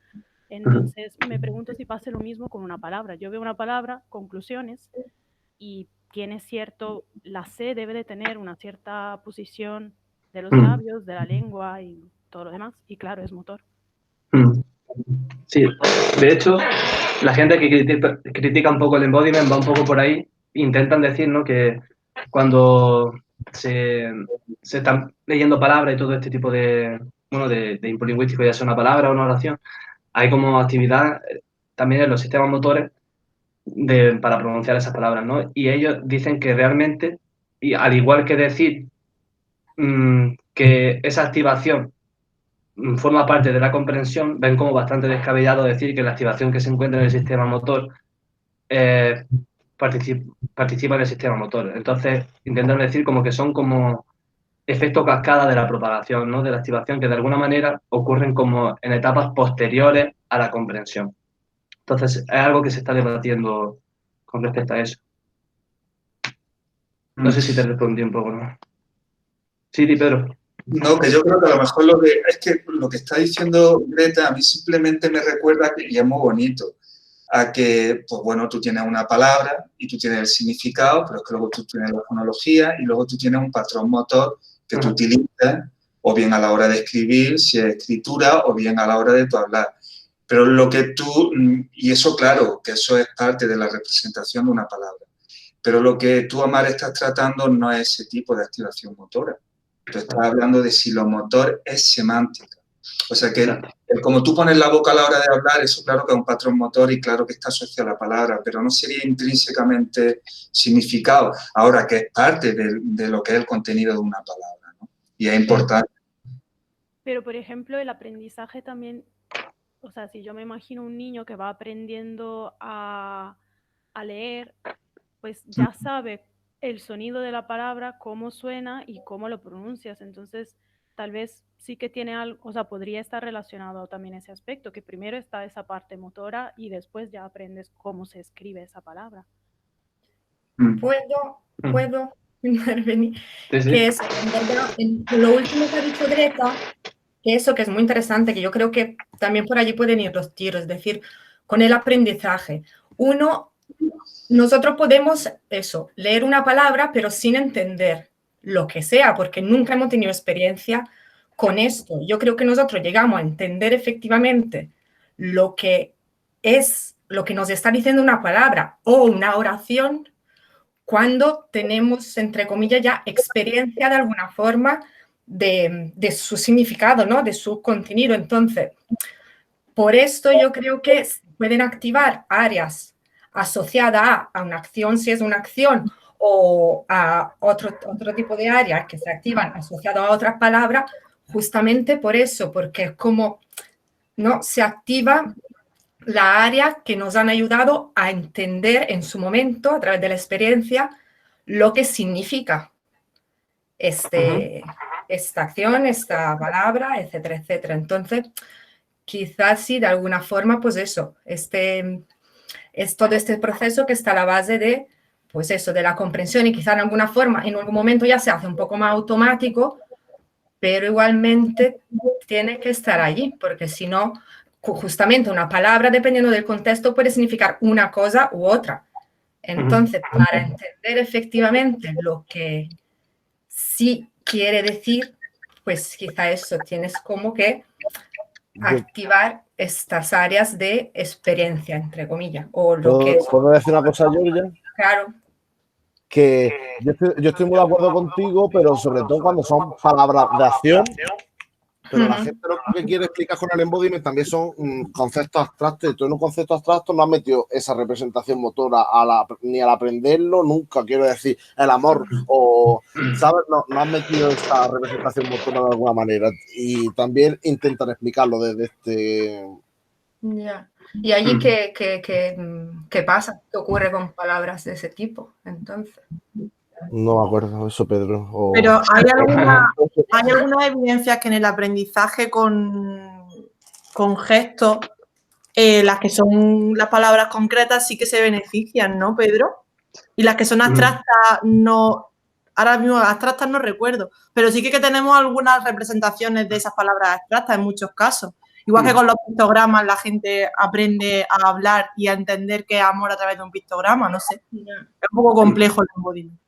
Speaker 5: Entonces me pregunto si pasa lo mismo con una palabra. Yo veo una palabra, conclusiones, y tiene cierto, la C debe de tener una cierta posición de los labios, de la lengua y todo lo demás, y claro, es motor.
Speaker 1: Sí, de hecho, la gente que critica un poco el embodiment va un poco por ahí, intentan decir, ¿no?, que cuando se están leyendo palabras y todo este tipo de, bueno, de input lingüístico, ya sea una palabra o una oración, hay como actividad también en los sistemas motores para pronunciar esas palabras, ¿no? Y ellos dicen que realmente, y al igual que decir que esa activación forma parte de la comprensión, ven como bastante descabellado decir que la activación que se encuentra en el sistema motor participa en el sistema motor. Entonces, intentan decir como que son como efecto cascada de la propagación, ¿no? De la activación, que de alguna manera ocurren como en etapas posteriores a la comprensión. Entonces, es algo que se está debatiendo con respecto a eso. No sé si te respondí un poco, ¿no? Sí, Pedro.
Speaker 2: No, que yo creo que a lo mejor lo que está diciendo Greta a mí simplemente me recuerda, y es muy bonito, a que, pues bueno, tú tienes una palabra y tú tienes el significado, pero es que luego tú tienes la fonología y luego tú tienes un patrón motor que tú utilizas, o bien a la hora de escribir, si es escritura, o bien a la hora de tu hablar. Pero lo que tú, y eso claro, que eso es parte de la representación de una palabra, pero lo que tú, Amar, estás tratando no es ese tipo de activación motora. Tú estás hablando de si lo motor es semántica. O sea que como tú pones la boca a la hora de hablar, eso claro que es un patrón motor y claro que está asociado a la palabra, pero no sería intrínsecamente significado. Ahora que es parte de lo que es el contenido de una palabra, ¿no? Y es importante.
Speaker 5: Pero, por ejemplo, el aprendizaje también, o sea, si yo me imagino un niño que va aprendiendo a leer, pues ya sabe el sonido de la palabra, cómo suena y cómo lo pronuncias. Entonces, tal vez sí que tiene algo, o sea, podría estar relacionado también ese aspecto, que primero está esa parte motora y después ya aprendes cómo se escribe esa palabra.
Speaker 6: ¿Puedo intervenir?
Speaker 1: Sí, sí.
Speaker 6: Que es, en verdad, lo último que ha dicho Greta, que eso que es muy interesante, que yo creo que también por allí pueden ir los tiros, es decir, con el aprendizaje. Nosotros podemos, leer una palabra, pero sin entender lo que sea, porque nunca hemos tenido experiencia con esto. Yo creo que nosotros llegamos a entender efectivamente lo que nos está diciendo una palabra o una oración cuando tenemos, entre comillas, ya experiencia de alguna forma de su significado, ¿no? De su contenido. Entonces, por esto yo creo que pueden activar áreas asociadas a una acción, si es una acción, o a otro tipo de áreas que se activan asociadas a otras palabras, justamente por eso, porque es como, ¿no? Se activa la área que nos han ayudado a entender en su momento, a través de la experiencia, lo que significa esta acción, esta palabra, etcétera, etcétera. Entonces, quizás sí, de alguna forma, pues eso, es todo este proceso que está a la base de, pues eso, de la comprensión y quizás en alguna forma, en algún momento ya se hace un poco más automático, pero igualmente tiene que estar allí, porque si no, justamente una palabra, dependiendo del contexto, puede significar una cosa u otra. Entonces, para entender efectivamente lo que sí quiere decir, pues quizá eso, tienes como que activar estas áreas de experiencia, entre comillas, o lo que es.
Speaker 3: ¿Puedo decir una cosa, Georgia?
Speaker 6: Claro.
Speaker 3: Que yo estoy muy de acuerdo contigo, pero sobre todo cuando son palabras de acción, pero la gente lo que quiere explicar con el embodiment también son conceptos abstractos, y tú en un concepto abstracto no has metido esa representación motora ni al aprenderlo, nunca, quiero decir, el amor, o, ¿sabes? No has metido esa representación motora de alguna manera, y también intentan explicarlo desde este...
Speaker 6: Ya. ¿Y allí qué pasa? ¿Qué ocurre con palabras de ese tipo, entonces?
Speaker 3: No me acuerdo eso, Pedro.
Speaker 4: Pero ¿hay alguna evidencia que en el aprendizaje con gestos, las que son las palabras concretas sí que se benefician, ¿no, Pedro? Y las que son abstractas no... Ahora mismo abstractas no recuerdo, pero sí que tenemos algunas representaciones de esas palabras abstractas en muchos casos. Igual que con los pictogramas la gente aprende a hablar y a entender qué es amor a través de un pictograma, no sé. Es un poco complejo el embodiment.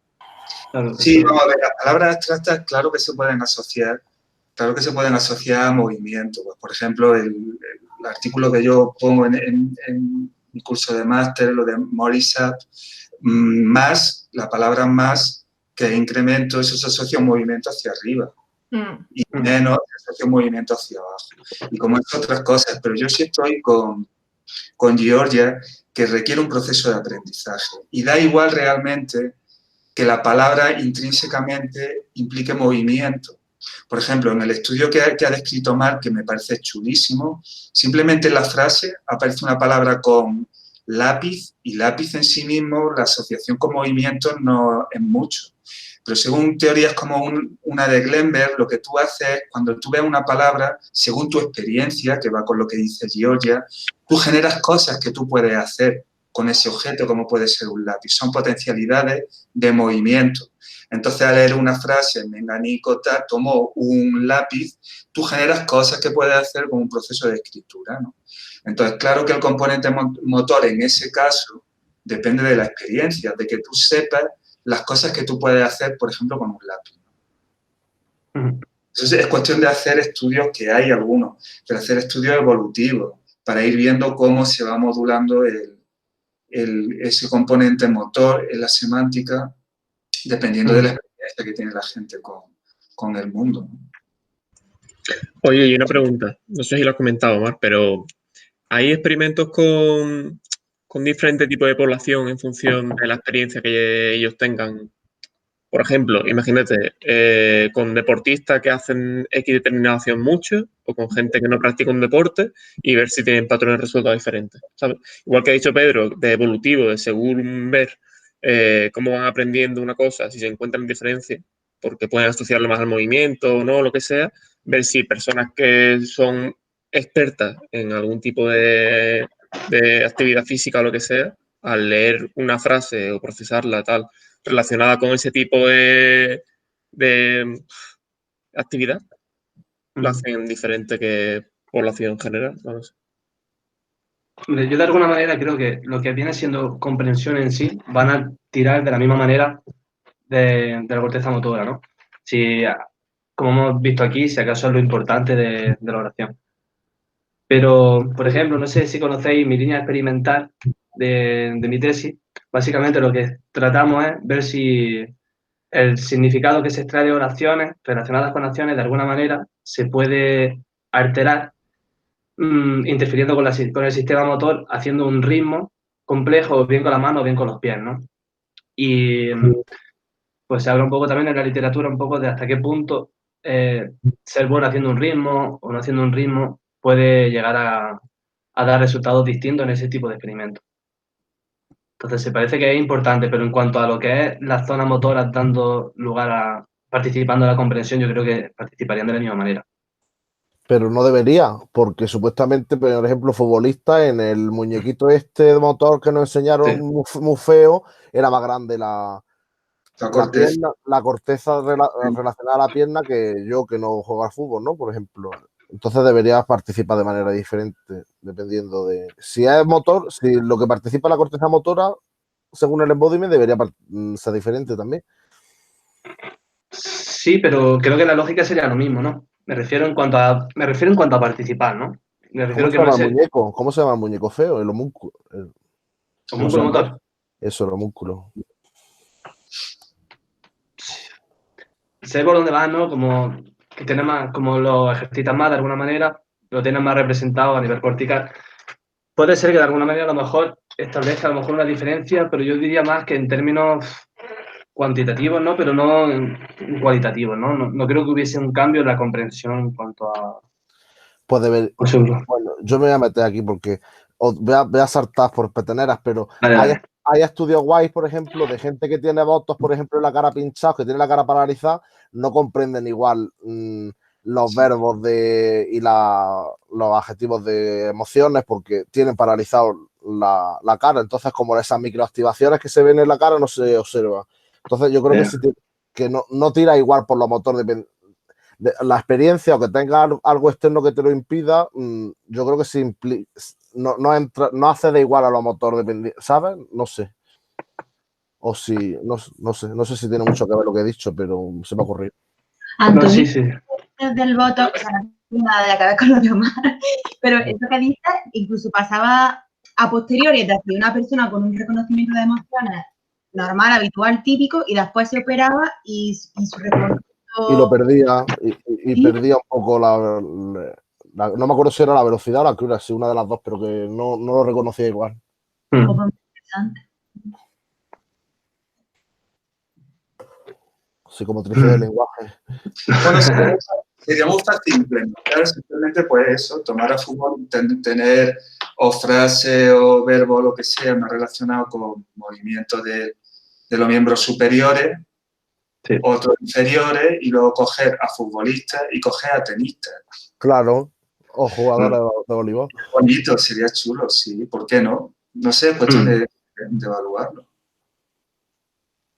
Speaker 2: Sí, vamos a ver, las palabras abstractas claro que se pueden asociar a movimientos. Pues, por ejemplo, el artículo que yo pongo en mi curso de máster, lo de Morisat, más, la palabra más que es incremento, eso se asocia a un movimiento hacia arriba. Y menos se asocia a un movimiento hacia abajo. Y como es otras cosas, pero yo sí estoy con Giorgia, que requiere un proceso de aprendizaje. Y da igual realmente que la palabra intrínsecamente implique movimiento. Por ejemplo, en el estudio que ha descrito Marc, que me parece chulísimo, simplemente en la frase aparece una palabra con lápiz, y lápiz en sí mismo, la asociación con movimiento no es mucho. Pero según teorías como una de Glenberg, lo que tú haces, cuando tú ves una palabra, según tu experiencia, que va con lo que dice Giorgia, tú generas cosas que tú puedes hacer con ese objeto, como puede ser un lápiz. Son potencialidades de movimiento. Entonces, al leer una frase, Menganico tomó un lápiz, tú generas cosas que puedes hacer con un proceso de escritura, ¿no? Entonces, claro que el componente motor en ese caso depende de la experiencia, de que tú sepas las cosas que tú puedes hacer, por ejemplo, con un lápiz. Entonces, es cuestión de hacer estudios, que hay algunos, pero hacer estudios evolutivos para ir viendo cómo se va modulando ese componente motor en la semántica, dependiendo de la experiencia que tiene la gente con el mundo.
Speaker 7: Oye, y una pregunta, no sé si lo has comentado, Marc, pero ¿hay experimentos con diferentes tipos de población en función de la experiencia que ellos tengan? Por ejemplo, imagínate, con deportistas que hacen X determinada acción mucho, o con gente que no practica un deporte, y ver si tienen patrones de resultados diferentes, ¿sabes? Igual que ha dicho Pedro, de evolutivo, de según ver cómo van aprendiendo una cosa, si se encuentran diferencias, porque pueden asociarlo más al movimiento o no, lo que sea, ver si personas que son expertas en algún tipo de actividad física o lo que sea, al leer una frase o procesarla tal, relacionada con ese tipo de actividad, lo hacen diferente que población general, no lo sé.
Speaker 1: Yo de alguna manera creo que lo que viene siendo comprensión en sí van a tirar de la misma manera de la corteza motora, ¿no? Si, como hemos visto aquí, si acaso es lo importante de la oración. Pero, por ejemplo, no sé si conocéis mi línea experimental de mi tesis. Básicamente lo que tratamos es ver si el significado que se extrae de oraciones relacionadas con acciones de alguna manera se puede alterar interfiriendo con el sistema motor, haciendo un ritmo complejo, bien con la mano o bien con los pies, ¿no? Y pues se habla un poco también en la literatura un poco de hasta qué punto ser bueno haciendo un ritmo o no haciendo un ritmo puede llegar a dar resultados distintos en ese tipo de experimentos. Entonces, se parece que es importante, pero en cuanto a lo que es las zonas motoras dando lugar a participando en la comprensión, yo creo que participarían de la misma manera.
Speaker 3: Pero no debería, porque supuestamente, por ejemplo, futbolista, en el muñequito este de motor que nos enseñaron muy feo, era más grande la corteza relacionada a la pierna que yo, que no juego al fútbol, ¿no? Por ejemplo. Entonces debería participar de manera diferente, dependiendo de... Si es motor, si lo que participa la corteza motora, según el embodiment, debería ser diferente también.
Speaker 1: Sí, pero creo que la lógica sería lo mismo, ¿no? Me refiero en cuanto a participar, ¿no? Me refiero
Speaker 3: ¿Cómo se llama el muñeco feo? El homúnculo.
Speaker 1: ¿Homúnculo motor?
Speaker 3: Eso, el homúnculo.
Speaker 1: Sé por dónde vas, ¿no? Como que tiene más, como lo ejercitas más de alguna manera, lo tienes más representado a nivel cortical. Puede ser que de alguna manera a lo mejor establezca a lo mejor una diferencia, pero yo diría más que en términos cuantitativos, ¿no? Pero no cualitativos, ¿no? No creo que hubiese un cambio en la comprensión en cuanto a...
Speaker 3: Pues bueno, yo me voy a meter aquí porque voy a saltar por peteneras, pero hay estudios guays, por ejemplo, de gente que tiene votos, por ejemplo, en la cara pinchados, que tiene la cara paralizada, no comprenden igual los verbos y los adjetivos de emociones porque tienen paralizado la cara. Entonces, como esas microactivaciones que se ven en la cara no se observan. Entonces, yo creo que no tira igual por lo motor de la experiencia o que tenga algo externo que te lo impida. Yo creo que no hace de igual a lo motor, ¿sabes? No sé. O si, no sé si tiene mucho que ver lo que he dicho, pero se me ha ocurrido.
Speaker 8: Antonio, sí. Del voto, o sea, no nada de acabar con lo demás, pero esto que dices incluso pasaba a posteriori, es decir, una persona con un reconocimiento de emociones normal, habitual, típico, y después se operaba y su reconocimiento...
Speaker 3: Y lo perdía, y
Speaker 8: ¿Sí?
Speaker 3: perdía un poco no me acuerdo si era la velocidad o la accuracy, una de las dos, pero que no lo reconocía igual.
Speaker 8: Pues muy interesante.
Speaker 3: Psicomotricidad del lenguaje.
Speaker 2: Bueno, sería muy fácil implementar, simplemente pues eso, tomar a fútbol, tener o frase o verbo o lo que sea más relacionado con movimientos de los miembros superiores,
Speaker 1: Sí.
Speaker 2: otros inferiores, y luego coger a futbolistas y coger a tenistas.
Speaker 3: Claro, o jugadores de voleibol.
Speaker 2: Bonito, sería chulo, sí, ¿por qué no? No sé, es cuestión de evaluarlo.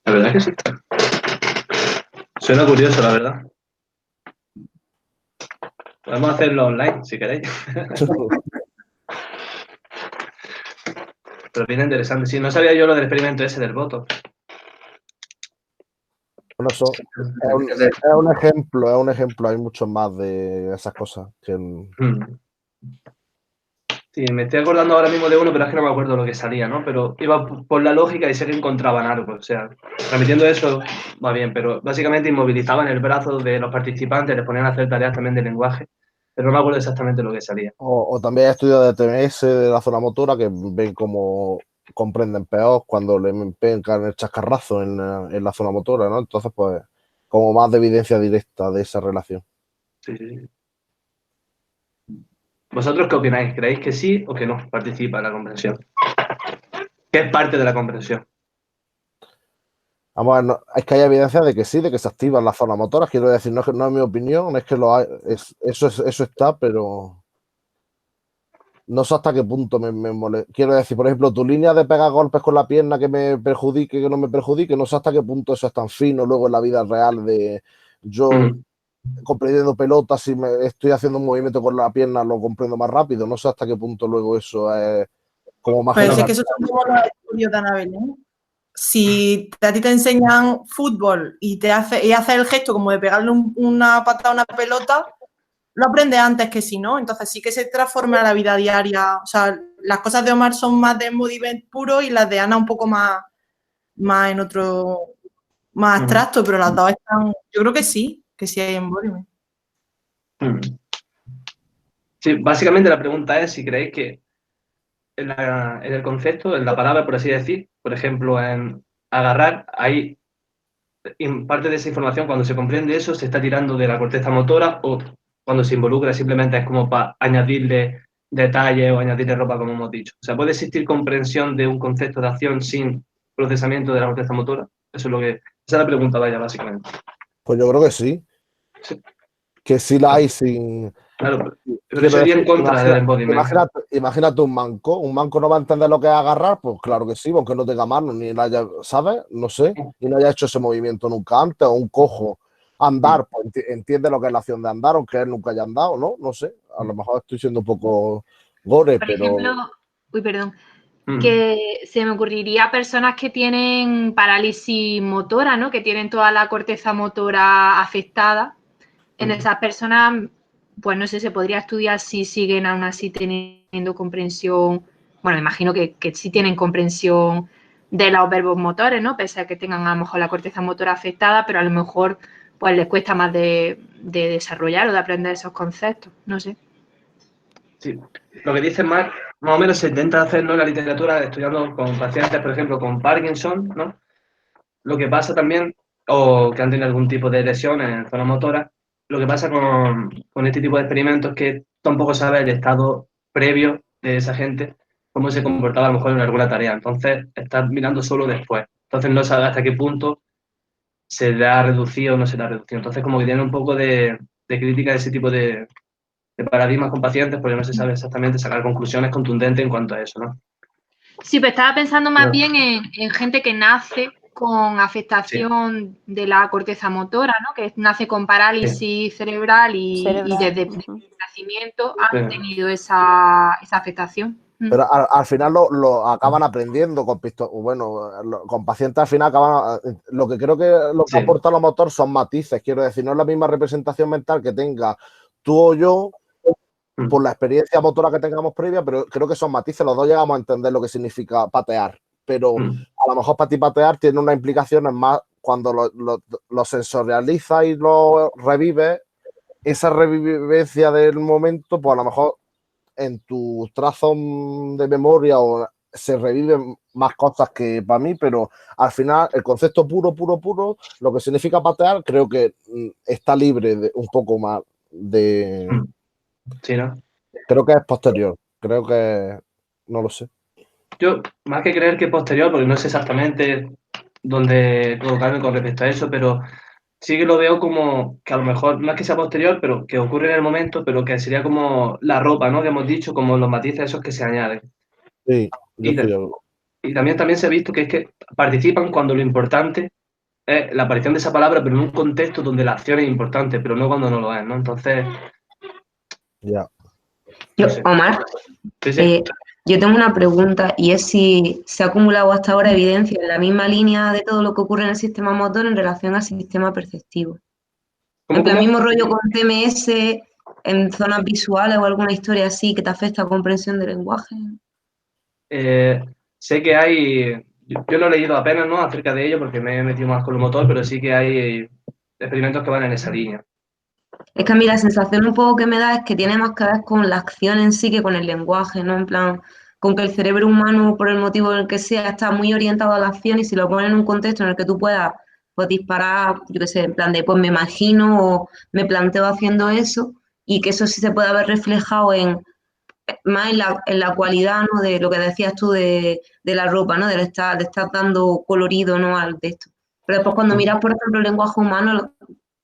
Speaker 1: La verdad que sí. Suena curioso, la verdad. Podemos hacerlo online, si queréis. Pero bien interesante. Sí, no sabía yo lo del experimento ese del voto.
Speaker 3: Bueno, eso es un ejemplo. Hay muchos más de esas cosas.
Speaker 1: Sí, me estoy acordando ahora mismo de uno, pero es que no me acuerdo lo que salía, ¿no? Pero iba por la lógica y sé que encontraban algo. O sea, transmitiendo eso va bien, pero básicamente inmovilizaban el brazo de los participantes, les ponían a hacer tareas también de lenguaje, pero no me acuerdo exactamente lo que salía.
Speaker 3: O también hay estudios de TMS, de la zona motora, que ven cómo comprenden peor cuando le pegan el chascarrazo en la zona motora, ¿no? Entonces, pues, como más de evidencia directa de esa relación.
Speaker 1: Sí. ¿Vosotros qué opináis? ¿Creéis que sí o que no participa en la comprensión? ¿Qué es parte de la comprensión?
Speaker 3: Vamos a ver, es que hay evidencia de que sí, de que se activan las zonas motoras. Quiero decir, no es mi opinión, es que lo hay, eso está, pero no sé hasta qué punto me molesta. Quiero decir, por ejemplo, tu línea de pegar golpes con la pierna que me perjudique, que no me perjudique, no sé hasta qué punto eso es tan fino luego en la vida real de yo comprendiendo pelotas, si me estoy haciendo un movimiento con la pierna lo comprendo más rápido. No sé hasta qué punto luego eso es como más
Speaker 4: Pero
Speaker 3: general.
Speaker 4: es que eso son como los estudios de Ana Belén. Si a ti te enseñan fútbol y hace el gesto como de pegarle una patada a una pelota, lo aprendes antes que si no. Entonces sí que se transforma en la vida diaria. O sea, las cosas de Omar son más de movimiento puro y las de Ana un poco más en otro, más abstracto, pero las dos están, yo creo que sí hay embodiment.
Speaker 1: Sí, básicamente la pregunta es si creéis que en el concepto, en la palabra, por así decir, por ejemplo, en agarrar, hay parte de esa información, cuando se comprende eso, se está tirando de la corteza motora, o cuando se involucra simplemente es como para añadirle detalles o añadirle ropa, como hemos dicho. O sea, ¿puede existir comprensión de un concepto de acción sin procesamiento de la corteza motora? Esa es la pregunta, vaya, básicamente.
Speaker 3: Pues yo creo que sí. Que sí la hay sin...
Speaker 1: Claro, pero eso iría en contra del embodiment.
Speaker 3: Imagínate un manco no va a entender lo que es agarrar, pues claro que sí, aunque no tenga manos, ni la haya, ¿sabes? No sé, y no haya hecho ese movimiento nunca antes, o un cojo andar, pues entiende lo que es la acción de andar, aunque él nunca haya andado, ¿no? No sé, a lo mejor estoy siendo un poco gore,
Speaker 9: Por
Speaker 3: pero...
Speaker 9: ejemplo, que se me ocurriría personas que tienen parálisis motora, ¿no? Que tienen toda la corteza motora afectada. En esas personas, pues no sé, se podría estudiar si siguen aún así teniendo comprensión. Bueno, me imagino que sí tienen comprensión de los verbos motores, ¿no? Pese a que tengan a lo mejor la corteza motora afectada, pero a lo mejor pues les cuesta más de desarrollar o de aprender esos conceptos, no sé.
Speaker 1: Sí, lo que dice Mark, más o menos se intenta hacer, ¿no?, en la literatura, estudiando con pacientes, por ejemplo, con Parkinson, ¿no? Lo que pasa también, o que han tenido algún tipo de lesión en zona motora, lo que pasa con este tipo de experimentos es que tampoco sabe el estado previo de esa gente, cómo se comportaba a lo mejor en alguna tarea. Entonces, estás mirando solo después. Entonces, no sabe hasta qué punto se le ha reducido o no se le ha reducido. Entonces, como que tiene un poco de crítica de ese tipo de paradigmas con pacientes, porque no se sabe exactamente sacar conclusiones contundentes en cuanto a eso, ¿no?
Speaker 9: Sí, pero estaba pensando más bien en gente que nace con afectación de la corteza motora, ¿no? Que nace con parálisis cerebral y desde el nacimiento han tenido esa afectación.
Speaker 3: Pero al final lo acaban aprendiendo con pacientes al final acaban... Lo que creo que lo que aporta lo motor son matices, quiero decir, no es la misma representación mental que tenga tú o yo por la experiencia motora que tengamos previa, pero creo que son matices, los dos llegamos a entender lo que significa patear, pero a lo mejor para ti patear tiene unas implicaciones más cuando lo sensorializas y lo revives, esa revivencia del momento, pues a lo mejor en tus trazos de memoria se reviven más cosas que para mí, pero al final el concepto puro, lo que significa patear, creo que está libre de un poco más de...
Speaker 1: Sí, ¿no?
Speaker 3: Creo que es posterior, creo que... no lo sé.
Speaker 1: Yo, más que creer que posterior, porque no sé exactamente dónde colocarme con respecto a eso, pero sí que lo veo como que a lo mejor, no es que sea posterior, pero que ocurre en el momento, pero que sería como la ropa, ¿no? Que hemos dicho, como los matices esos que se añaden.
Speaker 3: Sí, yo
Speaker 1: Y,
Speaker 3: estoy de acuerdo.
Speaker 1: y también se ha visto que es que participan cuando lo importante es la aparición de esa palabra, pero en un contexto donde la acción es importante, pero no cuando no lo es, ¿no? Entonces,
Speaker 3: Ya.
Speaker 10: Yo,
Speaker 1: no sé.
Speaker 10: Omar,
Speaker 1: Sí, sí.
Speaker 10: yo tengo una pregunta y es si se ha acumulado hasta ahora evidencia en la misma línea de todo lo que ocurre en el sistema motor en relación al sistema perceptivo. En plan, mismo rollo con TMS en zonas visuales o alguna historia así que te afecta a comprensión del lenguaje.
Speaker 1: Sé que hay, yo no he leído apenas, ¿no?, acerca de ello porque me he metido más con el motor, pero sí que hay experimentos que van en esa línea.
Speaker 10: Es que a mí la sensación un poco que me da es que tiene más que ver con la acción en sí que con el lenguaje, ¿no? En plan, con que el cerebro humano, por el motivo en el que sea, está muy orientado a la acción y si lo pones en un contexto en el que tú puedas pues, disparar, yo qué sé, en plan de, pues me imagino o me planteo haciendo eso y que eso sí se puede haber reflejado más en la cualidad, ¿no? De lo que decías tú de la ropa, ¿no? De estar dando colorido, ¿no? Al de esto. Pero después cuando miras, por ejemplo, el lenguaje humano,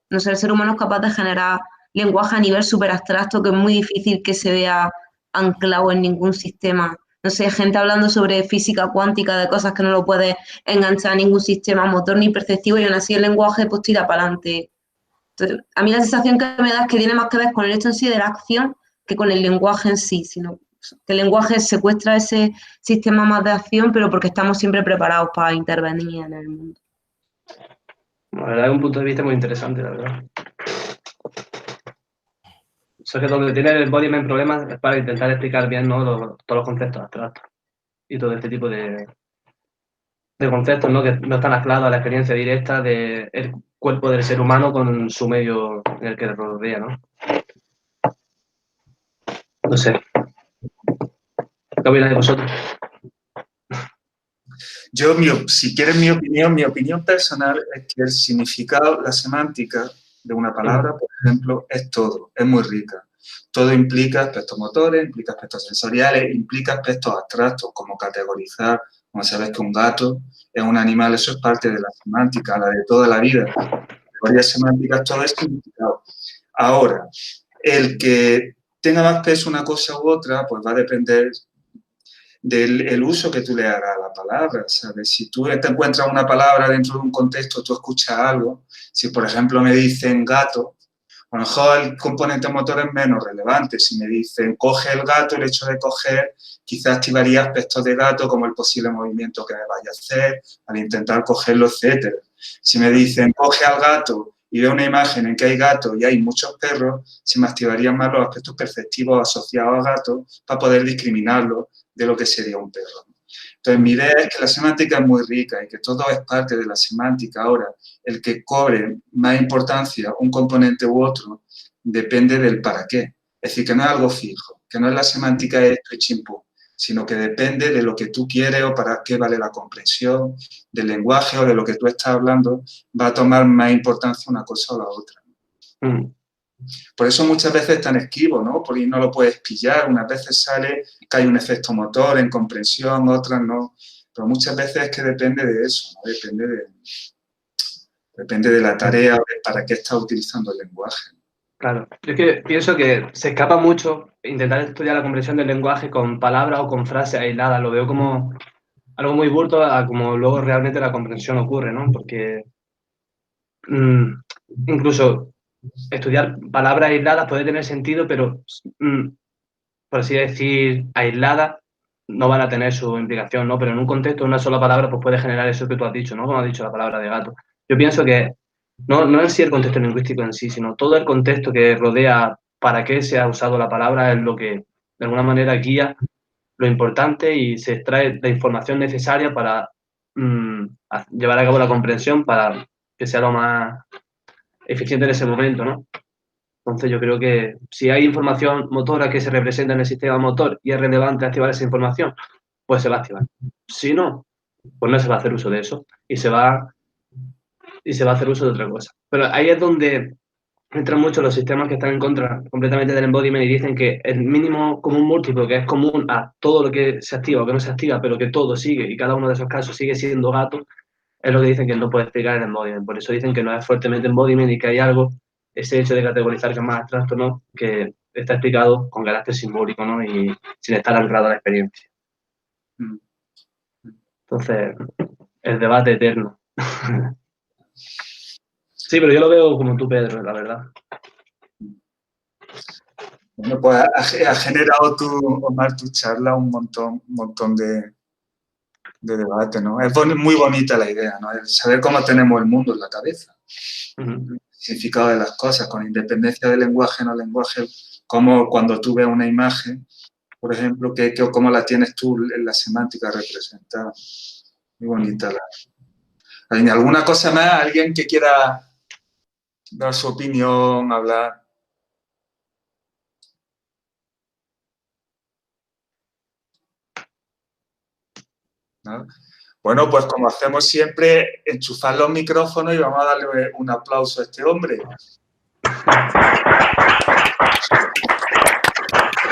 Speaker 10: no sé, el ser humano es capaz de generar lenguaje a nivel súper abstracto que es muy difícil que se vea anclado en ningún sistema. No sé, gente hablando sobre física cuántica, de cosas que no lo puedes enganchar a ningún sistema motor ni perceptivo y aún así el lenguaje pues tira para adelante. Entonces, a mí la sensación que me da es que tiene más que ver con el hecho en sí de la acción que con el lenguaje en sí, sino que el lenguaje secuestra ese sistema más de acción, pero porque estamos siempre preparados para intervenir en el mundo.
Speaker 1: La verdad es un punto de vista muy interesante, la verdad. O sea, que donde tiene el embodiment problemas es para intentar explicar bien, ¿no?, todos los conceptos abstractos y todo este tipo de conceptos, ¿no?, que no están anclados a la experiencia directa del cuerpo del ser humano con su medio en el que le rodea, ¿no? No sé. ¿Qué opináis vosotros?
Speaker 2: Yo, si quieres mi opinión personal es que el significado, la semántica de una palabra, por ejemplo, es todo, es muy rica. Todo implica aspectos motores, implica aspectos sensoriales, implica aspectos abstractos, como categorizar, como sabes que un gato es un animal, eso es parte de la semántica, la de toda la vida. Categorías semánticas, todo es significado. Ahora, el que tenga más peso una cosa u otra, pues va a depender del uso que tú le hagas a la palabra, ¿sabes? Si tú te encuentras una palabra dentro de un contexto, tú escuchas algo, si por ejemplo me dicen gato, a lo mejor el componente motor es menos relevante. Si me dicen coge el gato, el hecho de coger quizás activaría aspectos de gato como el posible movimiento que me vaya a hacer al intentar cogerlo, etc. Si me dicen coge al gato y veo una imagen en que hay gato y hay muchos perros, se me activarían más los aspectos perceptivos asociados a gato para poder discriminarlo de lo que sería un perro. Entonces, mi idea es que la semántica es muy rica y que todo es parte de la semántica. Ahora, el que cobre más importancia un componente u otro depende del para qué. Es decir, que no es algo fijo, que no es la semántica de esto y chimpú, sino que depende de lo que tú quieres o para qué vale la comprensión, del lenguaje o de lo que tú estás hablando, va a tomar más importancia una cosa o la otra. Por eso muchas veces es tan esquivo, ¿no? Porque no lo puedes pillar. Unas veces sale que hay un efecto motor en comprensión, otras no. Pero muchas veces es que depende de eso, ¿no? Depende de la tarea, de para qué estás utilizando el lenguaje.
Speaker 1: Claro. Yo es que pienso que se escapa mucho intentar estudiar la comprensión del lenguaje con palabras o con frases aisladas. Lo veo como algo muy burdo a como luego realmente la comprensión ocurre, ¿no? Porque incluso estudiar palabras aisladas puede tener sentido, pero, por así decir, aisladas no van a tener su implicación, ¿no? Pero en un contexto, una sola palabra pues puede generar eso que tú has dicho, ¿no? Como has dicho la palabra de gato. Yo pienso que no es sí el contexto lingüístico en sí, sino todo el contexto que rodea para qué se ha usado la palabra es lo que, de alguna manera, guía lo importante y se extrae la información necesaria para llevar a cabo la comprensión para que sea lo más eficiente en ese momento, ¿no? Entonces yo creo que si hay información motora que se representa en el sistema motor y es relevante activar esa información, pues se va a activar. Si no, pues no se va a hacer uso de eso y se va a hacer uso de otra cosa. Pero ahí es donde entran mucho los sistemas que están en contra completamente del embodiment y dicen que el mínimo común múltiplo, que es común a todo lo que se activa o que no se activa, pero que todo sigue y cada uno de esos casos sigue siendo gato, es lo que dicen que no puede explicar el embodiment. Por eso dicen que no es fuertemente embodiment y que hay algo, ese hecho de categorizar que es más abstracto, ¿no? Que está explicado con carácter simbólico, ¿no? Y sin estar anclado a la experiencia. Entonces, el debate eterno. Sí, pero yo lo veo como tú, Pedro, la verdad.
Speaker 2: Bueno, pues ha generado Omar, tu charla un montón de debate, ¿no? Es muy bonita la idea, ¿no? El saber cómo tenemos el mundo en la cabeza. El significado de las cosas, con independencia del lenguaje, no lenguaje, como cuando tú ves una imagen, por ejemplo, cómo la tienes tú en la semántica representada. Muy bonita ¿Alguna cosa más? ¿Alguien que quiera dar su opinión, hablar? ¿No? Bueno, pues como hacemos siempre, enchufar los micrófonos y vamos a darle un aplauso a este hombre.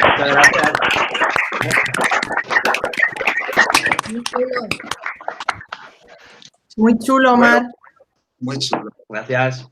Speaker 1: Muchas gracias.
Speaker 4: Muy chulo, Omar.
Speaker 2: Muy chulo.
Speaker 1: Gracias.